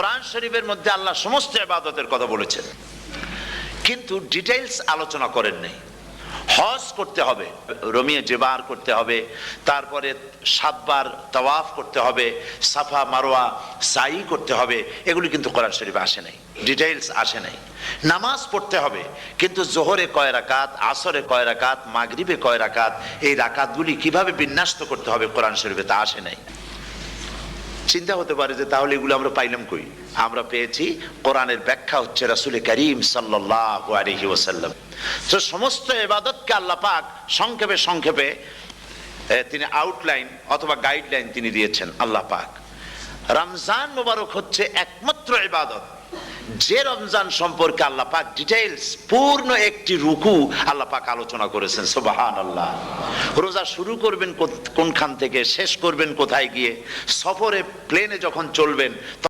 কোরআন শরীফের মধ্যে আল্লাহ সমস্ত ইবাদতের কথা বলেছেন, কিন্তু ডিটেইলস আলোচনা করেন নাই। হজ করতে হবে, রমিয়ে জেবার করতে হবে, তারপরে 7 বার তাওয়াফ করতে হবে, সাফা মারওয়া সাই করতে হবে, এগুলি কিন্তু কোরআন শরীফে আসে নাই, ডিটেইলস আসে নাই। নামাজ পড়তে হবে, কিন্তু জোহরে কয় রাকাত, আসরে কয় রাকাত, মাগরিবে কয় রাকাত, এই রাকাতগুলি কিভাবে বিন্যস্ত করতে হবে কোরআন শরীফে তা আসে নাই। চিন্তা হতে পারে যে তাহলে এগুলো আমরা পাইলাম কই? আমরা পেয়েছি কোরআনের ব্যাখ্যা হচ্ছে রাসূল করিম সাল্লাল্লাহু আলাইহি ওয়াসাল্লাম। তো সমস্ত ইবাদতকে আল্লাহ পাক সংক্ষেপে সংক্ষেপে তিনি আউটলাইন অথবা গাইডলাইন তিনি দিয়েছেন আল্লাহ পাক। রমজান মোবারক হচ্ছে একমাত্র ইবাদত যে রমজান সম্পর্কে আল্লাহ পাক ডিটেইলস পূর্ণ একটি রুকু আল্লাহ পাক আলোচনা করেছেন। সুবহানাল্লাহ। রোজা শুরু করবেন কোনখান থেকে, শেষ করবেন কোথায় গিয়ে, সফরে প্লেনে যখন চলবেন